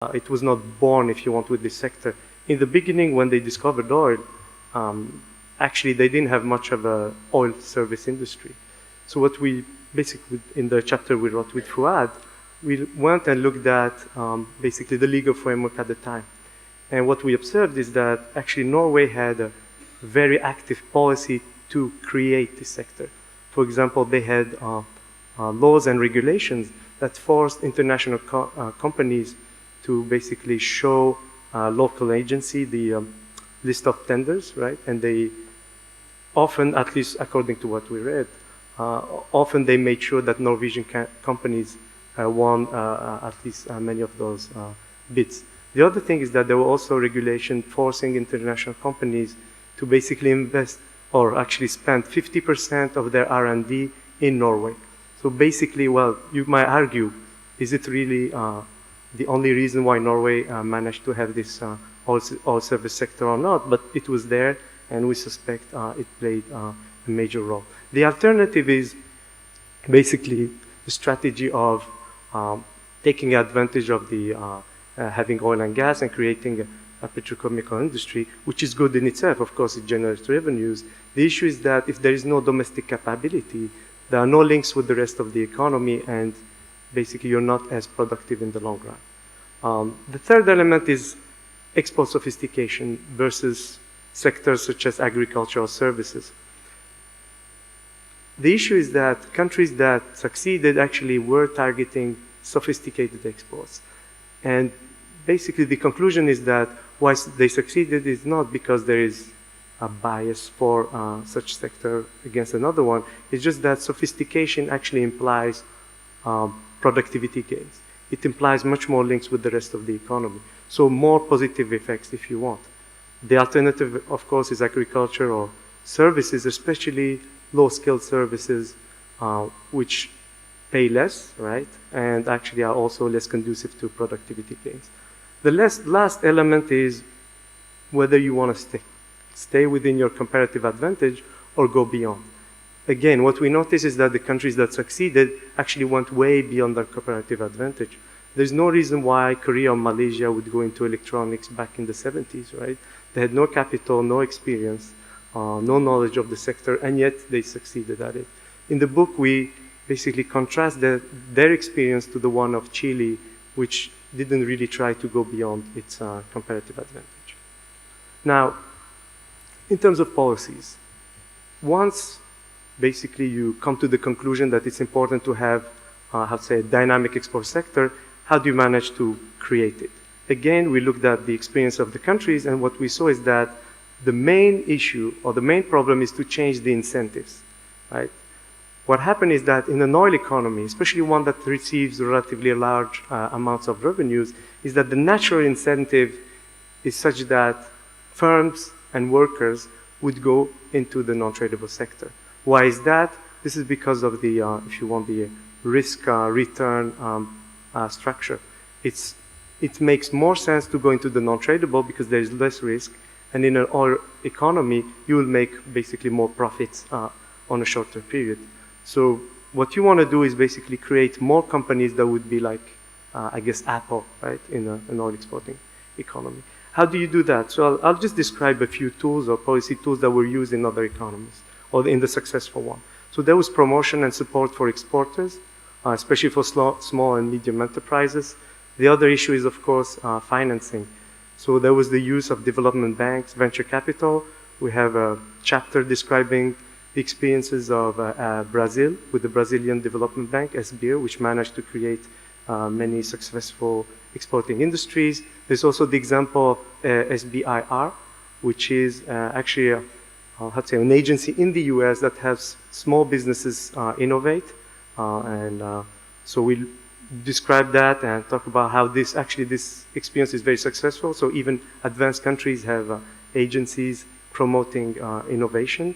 it was not born, if you want, with this sector. In the beginning, when they discovered oil, actually they didn't have much of a oil service industry. So what we basically, in the chapter we wrote with Fuad, we went and looked at basically the legal framework at the time. And what we observed is that actually Norway had a very active policy to create this sector. For example, they had laws and regulations that forced international companies to basically show local agency the list of tenders, right? And they often, at least according to what we read, often they made sure that Norwegian companies won at least many of those bids. The other thing is that there were also regulations forcing international companies to basically invest or actually spend 50% of their R&D in Norway. So basically, well, you might argue, is it really the only reason why Norway managed to have this oil service sector or not? But it was there, and we suspect it played a major role. The alternative is basically the strategy of taking advantage of the having oil and gas and creating a petrochemical industry, which is good in itself. Of course, it generates revenues. The issue is that if there is no domestic capability, there are no links with the rest of the economy, and basically you're not as productive in the long run. The third element is export sophistication versus sectors such as agricultural services. The issue is that countries that succeeded actually were targeting sophisticated exports. And basically the conclusion is that why they succeeded is not because there is a bias for such sector against another one. It's just that sophistication actually implies productivity gains. It implies much more links with the rest of the economy. So more positive effects, if you want. The alternative, of course, is agriculture or services, especially low-skilled services, which pay less, right? And actually are also less conducive to productivity gains. The last element is whether you want to stay within your comparative advantage or go beyond. Again, what we notice is that the countries that succeeded actually went way beyond their comparative advantage. There's no reason why Korea or Malaysia would go into electronics back in the 70s, right? They had no capital, no experience, no knowledge of the sector, and yet they succeeded at it. In the book, we basically contrast their experience to the one of Chile, which didn't really try to go beyond its comparative advantage. Now, in terms of policies, once basically you come to the conclusion that it's important to have, a dynamic export sector, how do you manage to create it? Again, we looked at the experience of the countries, and what we saw is that the main issue or the main problem is to change the incentives, right? What happened is that in an oil economy, especially one that receives relatively large amounts of revenues, is that the natural incentive is such that firms and workers would go into the non-tradable sector. Why is that? This is because of the, if you want, the risk-return structure. It makes more sense to go into the non-tradable because there is less risk, and in an oil economy, you will make basically more profits on a shorter period. So what you want to do is basically create more companies that would be like, I guess, Apple, right, in an oil exporting economy. How do you do that? So I'll just describe a few tools or policy tools that were used in other economies or in the successful one. So there was promotion and support for exporters, especially for small and medium enterprises. The other issue is, of course, financing. So there was the use of development banks, venture capital. We have a chapter describing the experiences of Brazil with the Brazilian Development Bank, SBIR, which managed to create many successful exporting industries. There's also the example of SBIR, which is actually an agency in the US that helps small businesses innovate. So we describe that and talk about how this experience is very successful. So even advanced countries have agencies promoting innovation.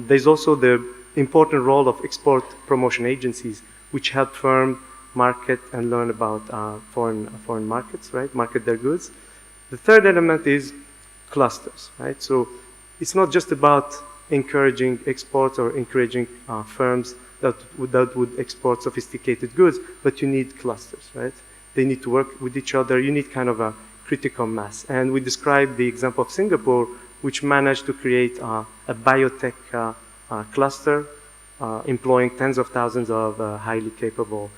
There's also the important role of export promotion agencies, which help firms market and learn about foreign markets, right? Market their goods. The third element is clusters, right? So it's not just about encouraging exports or encouraging firms that would export sophisticated goods, but you need clusters, right? they need to work with each other. You need kind of a critical mass. And we described the example of Singapore, which managed to create a biotech cluster employing tens of thousands of highly capable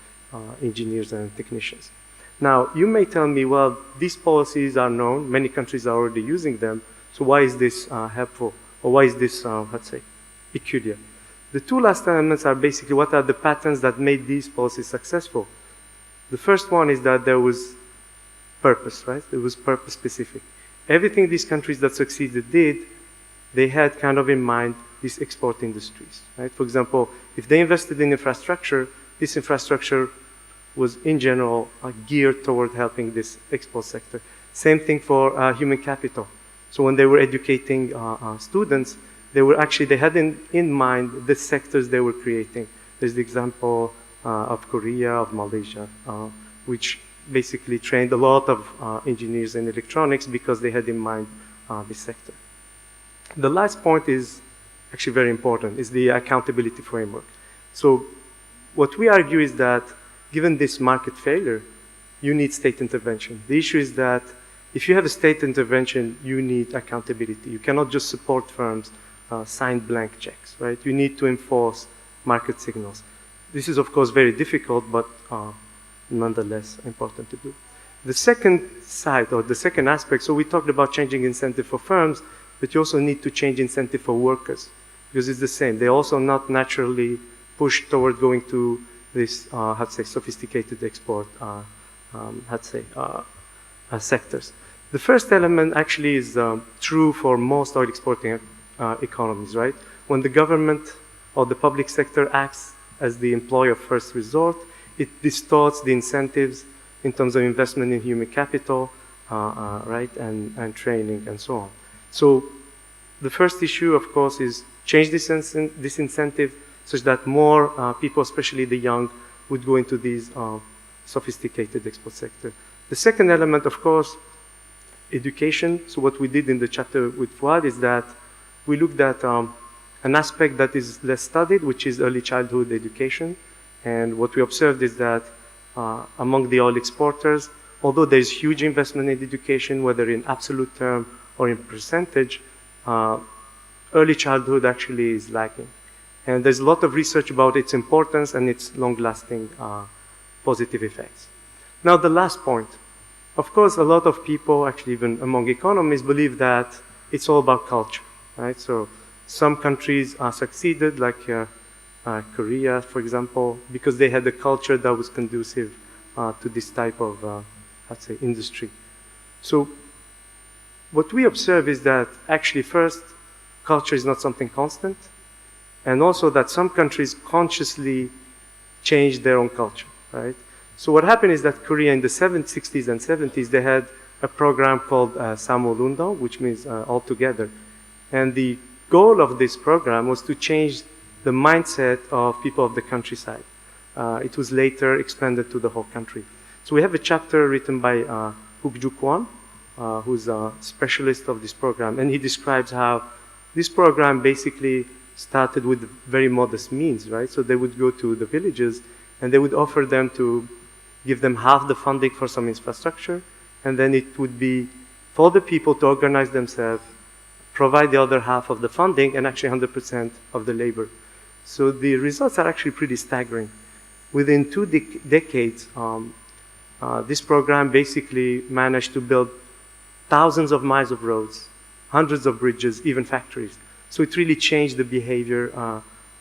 engineers and technicians. Now, you may tell me, well, these policies are known, many countries are already using them, so why is this helpful? Or why is this, let's say, peculiar? The two last elements are basically what are the patterns that made these policies successful. The first one is that there was purpose, right? It was purpose specific. Everything these countries that succeeded did, they had kind of in mind these export industries, right? For example, if they invested in infrastructure, this infrastructure was in general geared toward helping this export sector. Same thing for human capital. So when they were educating students, they had in mind the sectors they were creating. There's the example of Korea, of Malaysia, which basically trained a lot of engineers in electronics because they had in mind this sector. The last point is actually very important, is the accountability framework. So what we argue is that given this market failure, you need state intervention. The issue is that if you have a state intervention, you need accountability. You cannot just support firms, sign blank checks, right? You need to enforce market signals. This is, of course, very difficult, but nonetheless important to do. The second side, or the second aspect, so we talked about changing incentive for firms, but you also need to change incentive for workers, because it's the same. They're also not naturally pushed toward going to this, sophisticated export, sectors. The first element actually is true for most oil exporting economies, right? When the government or the public sector acts as the employer of first resort, it distorts the incentives in terms of investment in human capital, right, and training and so on. So the first issue, of course, is change this incentive such that more people, especially the young, would go into these sophisticated export sector. The second element, of course, education. So what we did in the chapter with Fuad is that we looked at an aspect that is less studied, which is early childhood education. And what we observed is that among the oil exporters, although there's huge investment in education, whether in absolute term or in percentage, early childhood actually is lacking. And there's a lot of research about its importance and its long-lasting positive effects. Now, the last point. Of course, a lot of people, actually even among economists, believe that it's all about culture, right? So some countries succeeded, like Korea, for example, because they had a culture that was conducive to this type of, industry. So what we observe is that actually first, culture is not something constant, and also that some countries consciously changed their own culture, right? So what happened is that Korea in the 60s and 70s, they had a program called Samolundong, which means all together. And the goal of this program was to change the mindset of people of the countryside. It was later expanded to the whole country. So we have a chapter written by Huk-Ju Kwon, who's a specialist of this program, and he describes how this program basically started with very modest means, right? So they would go to the villages and they would offer them to give them half the funding for some infrastructure, and then it would be for the people to organize themselves, provide the other half of the funding, and actually 100% of the labor. So the results are actually pretty staggering. Within 2 decades, this program basically managed to build thousands of miles of roads, hundreds of bridges, even factories. So it really changed the behavior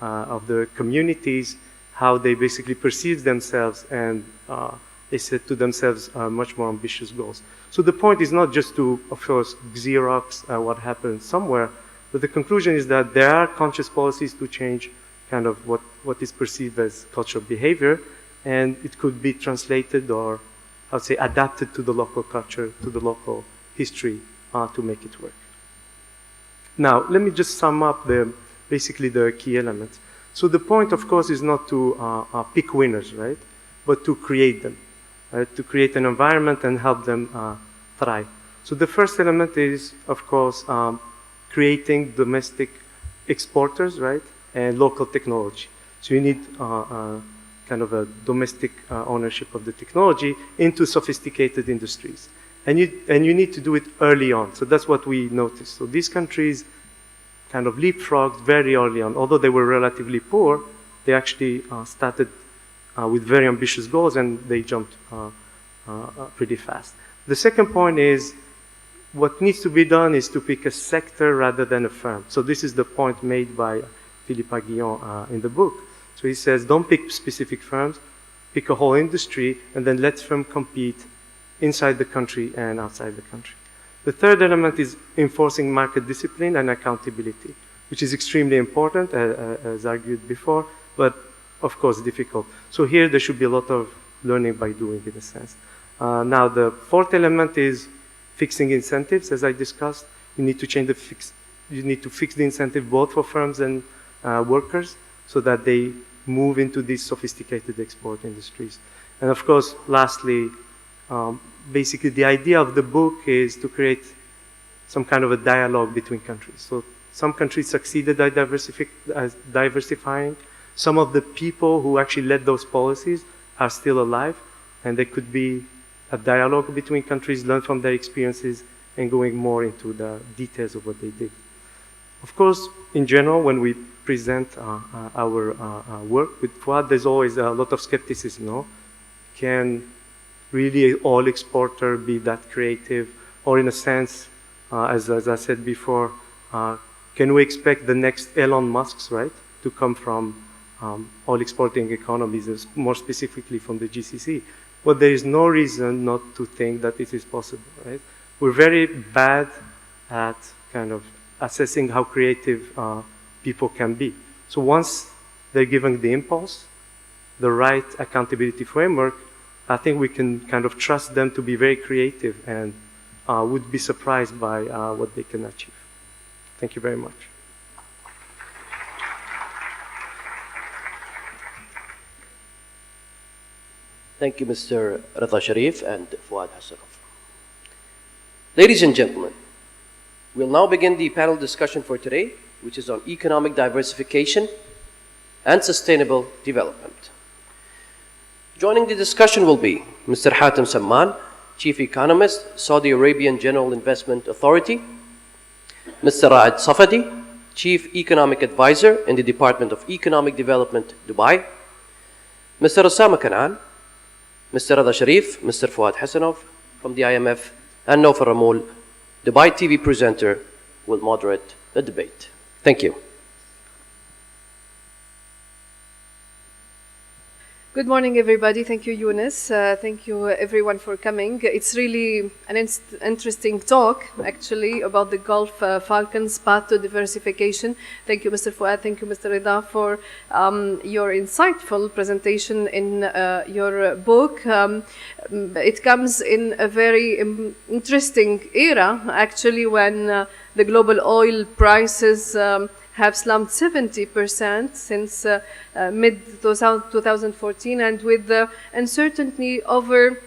of the communities, how they basically perceived themselves, and they set to themselves much more ambitious goals. So the point is not just to, of course, Xerox what happened somewhere, but the conclusion is that there are conscious policies to change kind of what is perceived as cultural behavior, and it could be translated or, I would say, adapted to the local culture, to the local history to make it work. Now, let me just sum up basically the key elements. So the point, of course, is not to pick winners, right? But to create them, right? To create an environment and help them thrive. So the first element is, of course, creating domestic exporters, right? And local technology. So you need kind of a domestic ownership of the technology into sophisticated industries. And you need to do it early on. So that's what we noticed. So these countries kind of leapfrogged very early on. Although they were relatively poor, they actually started with very ambitious goals, and they jumped pretty fast. The second point is, what needs to be done is to pick a sector rather than a firm. So this is the point made by Philippe Aguillon in the book. So he says, don't pick specific firms, pick a whole industry, and then let firms compete inside the country and outside the country. The third element is enforcing market discipline and accountability, which is extremely important, as argued before, but of course difficult. So here there should be a lot of learning by doing, in a sense. Now the fourth element is fixing incentives, as I discussed. You need to you need to fix the incentive both for firms and workers so that they move into these sophisticated export industries. And of course, lastly, basically the idea of the book is to create some kind of a dialogue between countries. So some countries succeeded at diversifying. Some of the people who actually led those policies are still alive, and there could be a dialogue between countries, learn from their experiences, and going more into the details of what they did. Of course, in general, when we present our work with Fouad, there's always a lot of skepticism, no? Can really all exporter be that creative? Or in a sense, as I said before, can we expect the next Elon Musks, right, to come from all exporting economies, more specifically from the GCC? But there is no reason not to think that it is possible, right? We're very bad at kind of assessing how creative people can be. So once they're given the impulse, the right accountability framework, I think we can kind of trust them to be very creative and would be surprised by what they can achieve. Thank you very much. Thank you, Mr. Rida Sharif and Fouad Hassanov. Ladies and gentlemen, we'll now begin the panel discussion for today, which is on economic diversification and sustainable development. Joining the discussion will be Mr. Hatem Samman, Chief Economist, Saudi Arabian General Investment Authority, Mr. Raed Safadi, Chief Economic Advisor in the Department of Economic Development, Dubai, Mr. Osama Kanan, Mr. Rida Sharif, Mr. Fouad Hassanov from the IMF, and Nofer Ramoul, Dubai TV presenter, will moderate the debate. Thank you. Good morning, everybody. Thank you, Yunus. Thank you, everyone, for coming. It's really an interesting talk, actually, about the Gulf Falcons path to diversification. Thank you, Mr. Fouad. Thank you, Mr. Rida, for your insightful presentation in your book. It comes in a very interesting era, actually, when the global oil prices have slumped 70% since mid-2014, and with the uncertainty over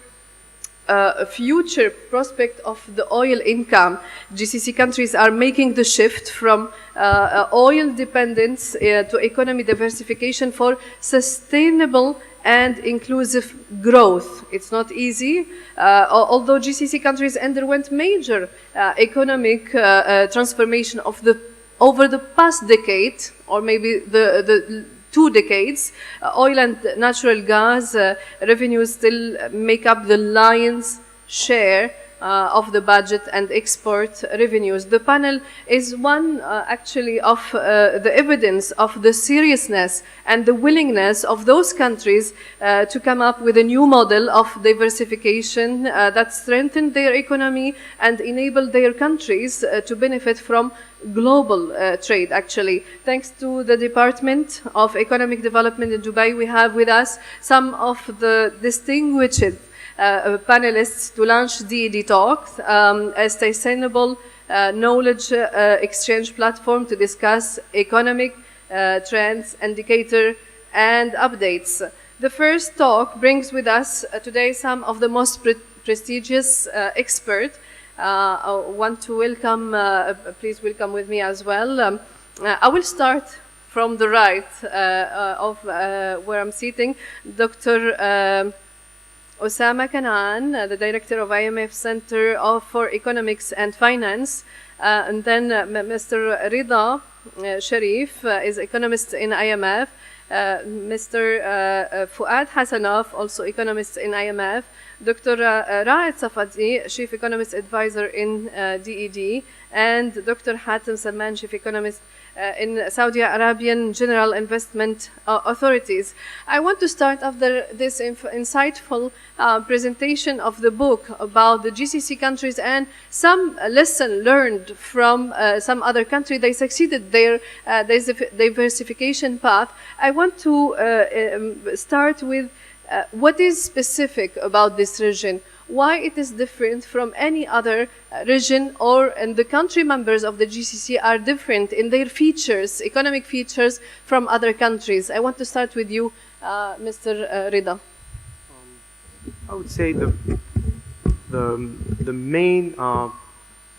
a future prospect of the oil income, GCC countries are making the shift from oil dependence to economy diversification for sustainable and inclusive growth. It's not easy, although GCC countries underwent major economic transformation over the past decade, or maybe the 2 decades. Oil and natural gas revenues still make up the lion's share of the budget and export revenues. The panel is one actually of the evidence of the seriousness and the willingness of those countries to come up with a new model of diversification that strengthen their economy and enable their countries to benefit from global trade, actually. Thanks to the Department of Economic Development in Dubai, we have with us some of the distinguished panelists to launch DED Talks, a sustainable knowledge exchange platform to discuss economic trends, indicator, and updates. The first talk brings with us today some of the most prestigious experts. I want to welcome, please welcome with me as well. I will start from the right of where I'm sitting, Dr. Osama Kanan, the director of IMF Center for Economics and Finance, and then Mr. Rida Sharif is economist in IMF, Mr. Fuad Hassanov, also economist in IMF, Dr. Raed Safadi, chief economist advisor in DED, and Dr. Hatem Salman, chief economist in Saudi Arabian General Investment Authorities. I want to start after this insightful presentation of the book about the GCC countries and some lesson learned from some other country. They succeeded their diversification path. I want to start with what is specific about this region, why it is different from any other region, and the country members of the GCC are different in their features, economic features, from other countries. I want to start with you, Mr. Rida. I would say the main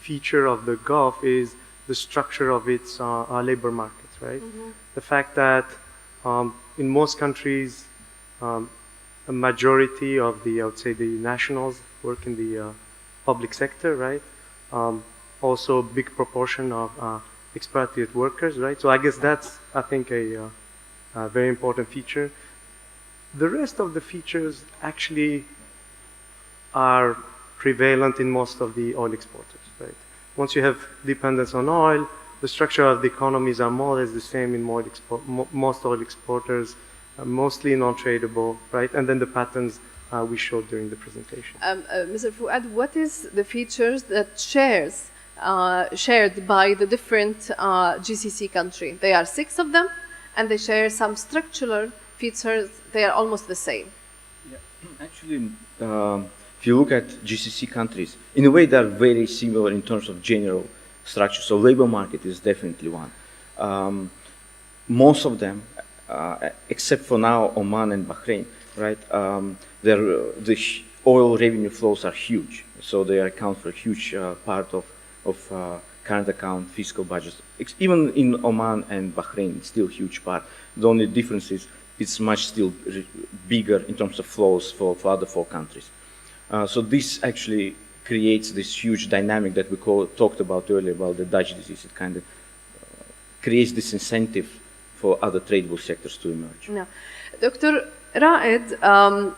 feature of the Gulf is the structure of its labor markets, right? Mm-hmm. The fact that in most countries, a majority of the, I would say, the nationals work in the public sector, right? Also a big proportion of expatriate workers, right? So I guess that's, I think, a very important feature. The rest of the features actually are prevalent in most of the oil exporters, right? Once you have dependence on oil, the structure of the economies are more or less the same in most oil exporters, mostly non-tradable, right? And then the patterns we showed during the presentation. Mr. Fuad, what is the features that shared by the different GCC countries? There are 6 of them, and they share some structural features. They are almost the same. Yeah. Actually, if you look at GCC countries, in a way they are very similar in terms of general structure. So labor market is definitely one. Most of them, except for now Oman and Bahrain, right? The oil revenue flows are huge, so they account for a huge part of current account fiscal budgets. Even in Oman and Bahrain, it's still a huge part. The only difference is it's much still bigger in terms of flows for other 4 countries. So this actually creates this huge dynamic that we talked about earlier about the Dutch disease. It kind of creates this incentive for other tradable sectors to emerge. No. Dr. Raed,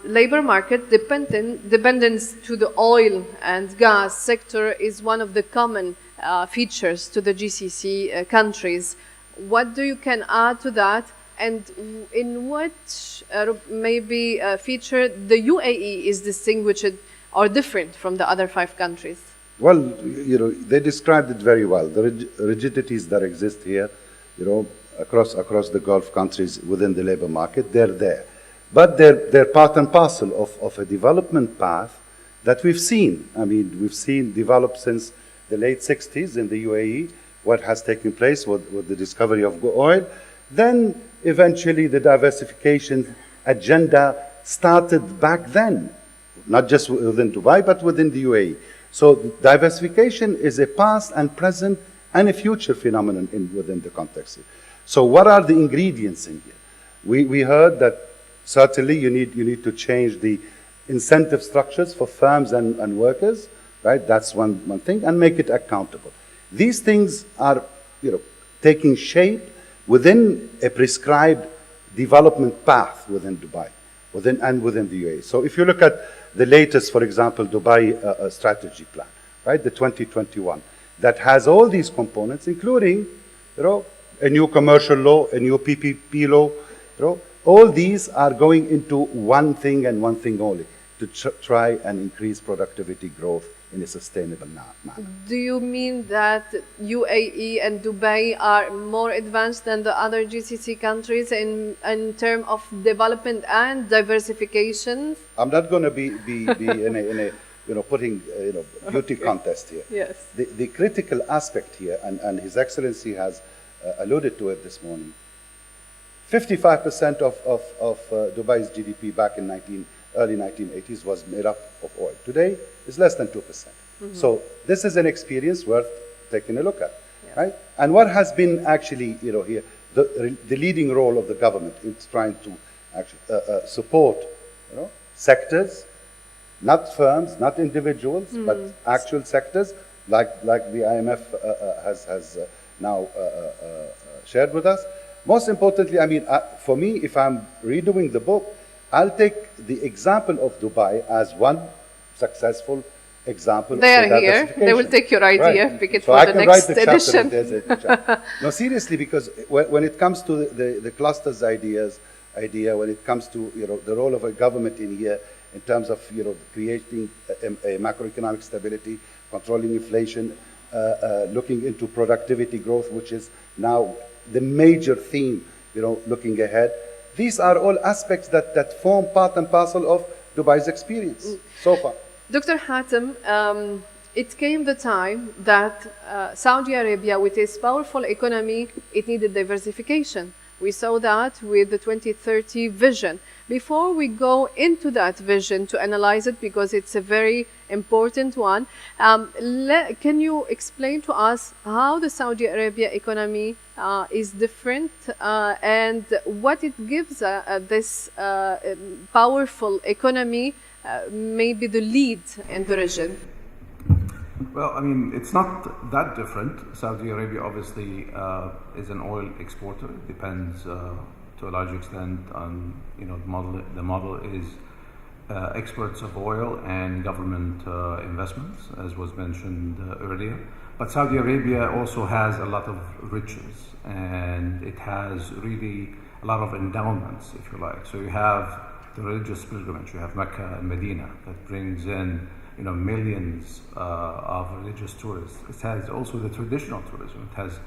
labor market dependence to the oil and gas sector is one of the common features to the GCC countries. What do you can add to that, and in what maybe feature the UAE is distinguished or different from the other 5 countries? Well, you know, they described it very well. The rigidities that exist here, you know, across the Gulf countries within the labor market, they're there. But they're part and parcel of a development path that we've seen. I mean, we've seen develop since the late 60s in the UAE, what has taken place with the discovery of oil. Then eventually the diversification agenda started back then, not just within Dubai, but within the UAE. So diversification is a past and present and a future phenomenon within the context here. So what are the ingredients in here? We heard that certainly you need to change the incentive structures for firms and workers, right? That's one thing, and make it accountable. These things are, you know, taking shape within a prescribed development path within Dubai, within the UAE. So if you look at the latest, for example, Dubai strategy plan, right? The 2021, that has all these components, including, you know, a new commercial law, a new PPP law, you know, all these are going into one thing and one thing only, to try and increase productivity growth in a sustainable manner. Do you mean that UAE and Dubai are more advanced than the other GCC countries in terms of development and diversification? I'm not going to be in a you know, putting beauty contest here. Yes. The critical aspect here, and His Excellency has alluded to it this morning. 55% of Dubai's GDP back in early 1980s was made up of oil. Today, it's less than 2%. Mm-hmm. So this is an experience worth taking a look at, yes. Right? And what has been actually, you know, here, the leading role of the government in trying to actually support, sectors, not firms, not individuals, but actual sectors, like the IMF has now shared with us. Most importantly, I mean, for me, if I'm redoing the book, I'll take the example of Dubai as one successful example. They are here. They will take your idea, right. pick it so for I the can next write the edition. Chapter. No, seriously, because when it comes to the clusters idea, when it comes to the role of a government in here, in terms of creating a macroeconomic stability, controlling inflation, looking into productivity growth, which is now the major theme, looking ahead. These are all aspects that form part and parcel of Dubai's experience so far. Dr. Hatem, it came the time that Saudi Arabia, with its powerful economy, it needed diversification. We saw that with the 2030 vision. Before we go into that vision to analyze it, because it's a very important one, can you explain to us how the Saudi Arabia economy is different and what it gives this powerful economy maybe the lead in the region? Well, I mean, it's not that different. Saudi Arabia obviously is an oil exporter. It depends to a large extent on, the model is exports of oil and government investments, as was mentioned earlier. But Saudi Arabia also has a lot of riches, and it has really a lot of endowments, if you like. So you have the religious pilgrimage, you have Mecca and Medina that brings in millions of religious tourists. It has also the traditional tourism. It has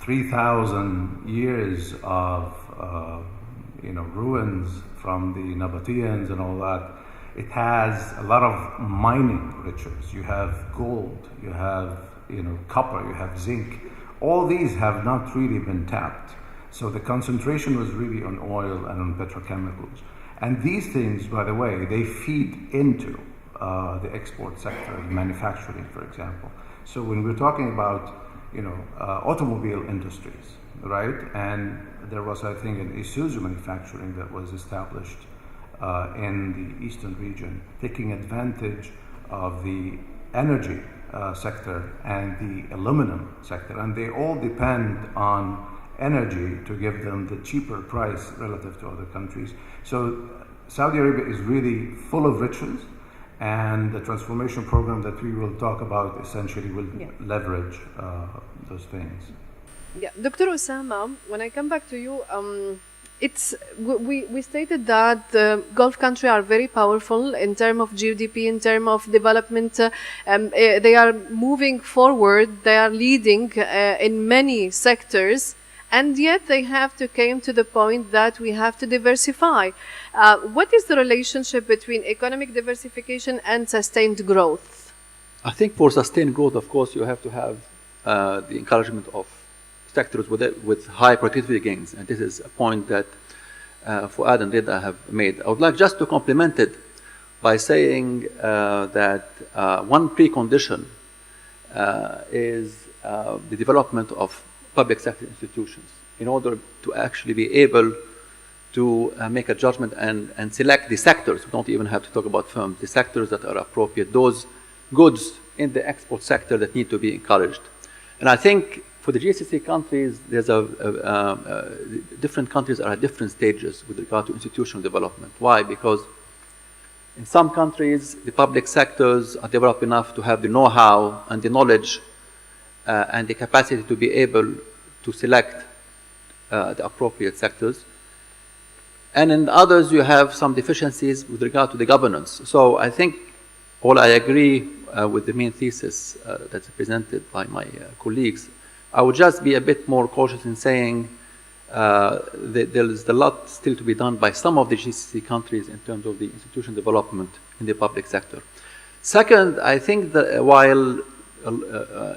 3,000 years of ruins from the Nabateans and all that. It has a lot of mining riches. You have gold, you have copper, you have zinc. All these have not really been tapped. So the concentration was really on oil and on petrochemicals. And these things, by the way, they feed into the export sector, manufacturing, for example. So when we're talking about, automobile industries, right? And there was, I think, an Isuzu manufacturing that was established in the eastern region, taking advantage of the energy sector and the aluminum sector. And they all depend on energy to give them the cheaper price relative to other countries. So Saudi Arabia is really full of riches, and the transformation program that we will talk about essentially will leverage those things. Yeah, Dr. Osama, when I come back to you, we stated that the Gulf countries are very powerful in terms of GDP, in terms of development. They are moving forward. They are leading in many sectors. And yet they have to came to the point that we have to diversify. What is the relationship between economic diversification and sustained growth? I think for sustained growth, of course, you have to have the encouragement of sectors with high productivity gains. And this is a point that Fuad and Rida have made. I would like just to complement it by saying that one precondition is the development of public sector institutions in order to actually be able to make a judgment and select the sectors. We don't even have to talk about firms, the sectors that are appropriate, those goods in the export sector that need to be encouraged. And I think for the GCC countries, there's different countries are at different stages with regard to institutional development. Why? Because in some countries, the public sectors are developed enough to have the know-how and the knowledge and the capacity to be able to select the appropriate sectors. And in others, you have some deficiencies with regard to the governance. So I think, while I agree with the main thesis that's presented by my colleagues, I would just be a bit more cautious in saying that there is a lot still to be done by some of the GCC countries in terms of the institutional development in the public sector. Second, I think that while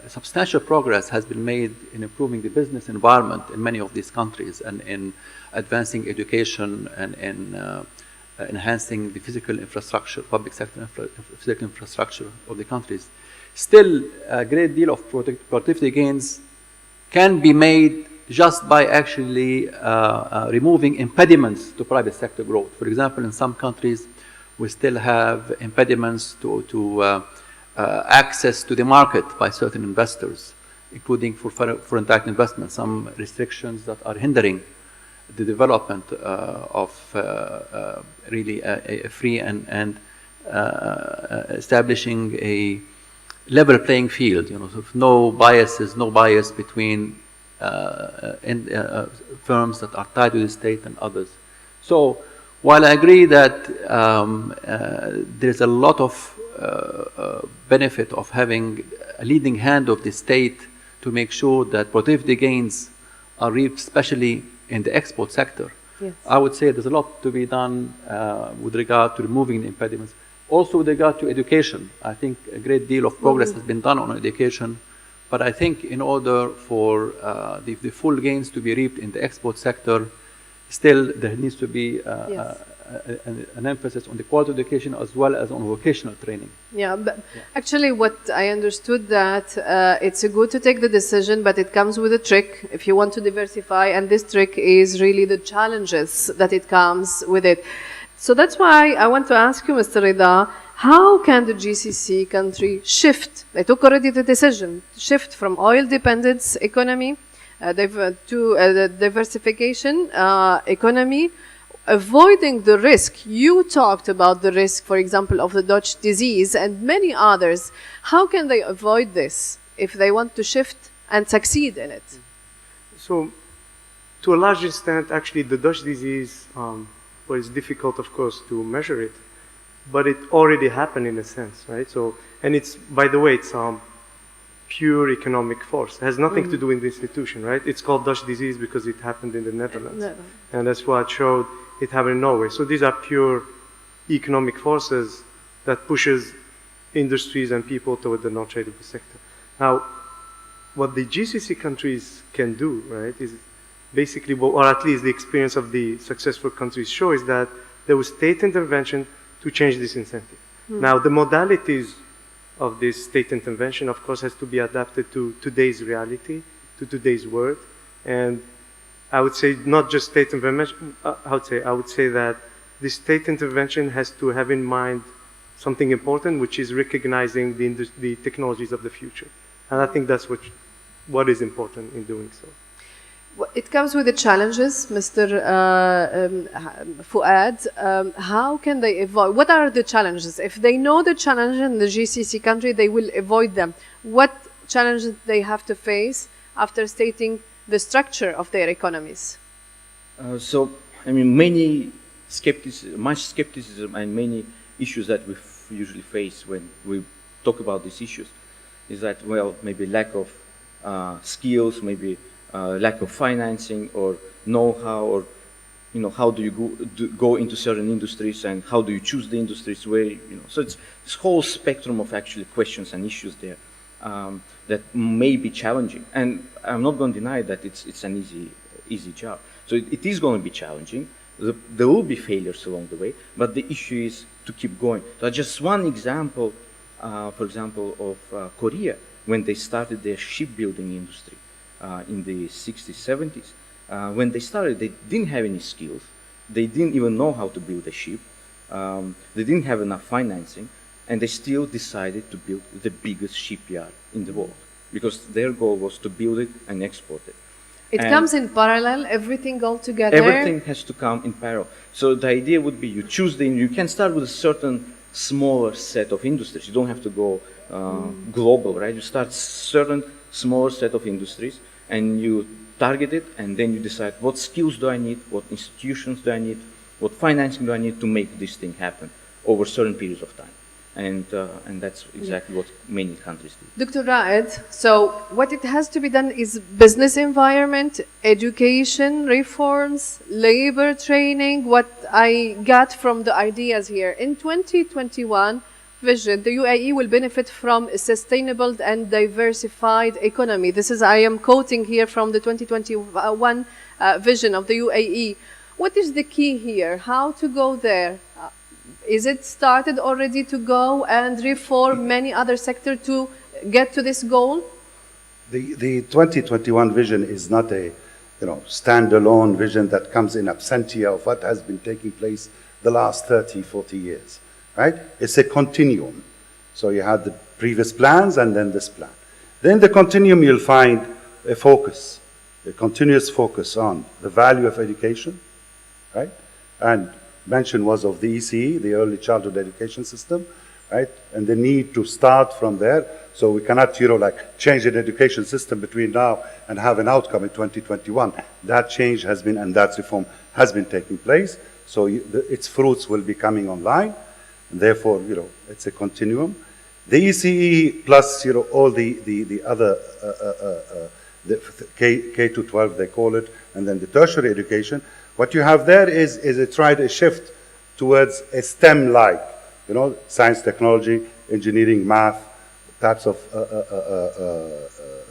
substantial progress has been made in improving the business environment in many of these countries and in advancing education and in enhancing the physical infrastructure, public sector physical infrastructure of the countries. Still, a great deal of productivity gains can be made just by actually removing impediments to private sector growth. For example, in some countries, we still have impediments to access to the market by certain investors, including for foreign direct investment, some restrictions that are hindering the development of really a free and establishing a level playing field, you know, so no bias between firms that are tied to the state and others. So while I agree that there's a lot of benefit of having a leading hand of the state to make sure that productivity gains are reaped, especially in the export sector, yes, I would say there's a lot to be done with regard to removing the impediments. Also with regard to education, I think a great deal of progress has been done on education, but I think in order for the full gains to be reaped in the export sector, still there needs to be yes, an emphasis on the quality of education as well as on vocational training. Yeah, but actually what I understood that it's good to take the decision, but it comes with a trick if you want to diversify, and this trick is really the challenges that it comes with it. So that's why I want to ask you, Mr. Rida, how can the GCC country shift? They took already the decision, shift from oil-dependent economy to the diversification economy, avoiding the risk. You talked about the risk, for example, of the Dutch disease and many others. How can they avoid this if they want to shift and succeed in it? So, to a large extent, actually, the Dutch disease, well, it's difficult, of course, to measure it, but it already happened in a sense, right? So, and it's, by the way, it's pure economic force. It has nothing to do with the institution, right? It's called Dutch disease because it happened in the Netherlands. And that's what showed it happened in Norway. So these are pure economic forces that pushes industries and people toward the non-tradable sector. Now, what the GCC countries can do, right, is basically, or at least the experience of the successful countries show, is that there was state intervention to change this incentive. Now, the modalities of this state intervention, of course, has to be adapted to today's reality, to today's world. And I would say not just state intervention, I would say that the state intervention has to have in mind something important, which is recognizing the technologies of the future. And I think that's what is important in doing so. It comes with the challenges, Mr. Fuad. How can they avoid? What are the challenges? If they know the challenge in the GCC country, they will avoid them. What challenges they have to face after stating the structure of their economies? So, I mean, much skepticism and many issues that we usually face when we talk about these issues is that, well, maybe lack of skills, maybe lack of financing or know-how, or how do you go into certain industries, and how do you choose the industries where So it's this whole spectrum of actually questions and issues there that may be challenging. And I'm not going to deny that it's an easy job. So it is going to be challenging. There will be failures along the way, but the issue is to keep going. So just one example, for example, of Korea, when they started their shipbuilding industry. In the 60s, 70s. When they started, they didn't have any skills. They didn't even know how to build a ship. They didn't have enough financing, and they still decided to build the biggest shipyard in the world because their goal was to build it and export it. It comes in parallel, everything all together? Everything has to come in parallel. So the idea would be you can start with a certain smaller set of industries. You don't have to go global, right? You start certain smaller set of industries, and you target it, and then you decide what skills do I need, what institutions do I need, what financing do I need to make this thing happen over certain periods of time. And that's exactly what many countries do. Dr. Raed, so what it has to be done is business environment, education, reforms, labor training, what I got from the ideas here. In 2021 vision, the UAE will benefit from a sustainable and diversified economy. This is, I am quoting here from the 2021 vision of the UAE. What is the key here? How to go there? Is it started already to go and reform many other sectors to get to this goal? The 2021 vision is not a standalone vision that comes in absentia of what has been taking place the last 30, 40 years, right? It's a continuum. So you had the previous plans and then this plan. Then the continuum, you'll find a focus, a continuous focus on the value of education, right? And mention was of the ECE, the early childhood education system, right? And the need to start from there. So we cannot, change an education system between now and have an outcome in 2021. That change has been, and that reform has been taking place. So its fruits will be coming online. And therefore, it's a continuum. The ECE plus, all the other, the K to 12, they call it, and then the tertiary education. What you have there is a shift towards a STEM-like, science, technology, engineering, math, types of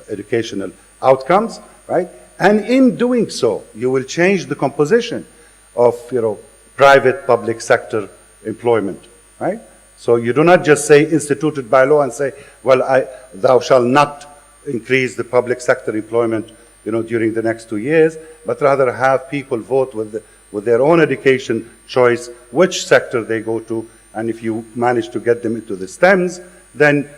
educational outcomes, right? And in doing so, you will change the composition of, private, public sector employment, right? So you do not just say instituted by law and say, well, thou shalt not increase the public sector employment, during the next 2 years, but rather have people vote with their own education choice which sector they go to, and if you manage to get them into the STEMs, then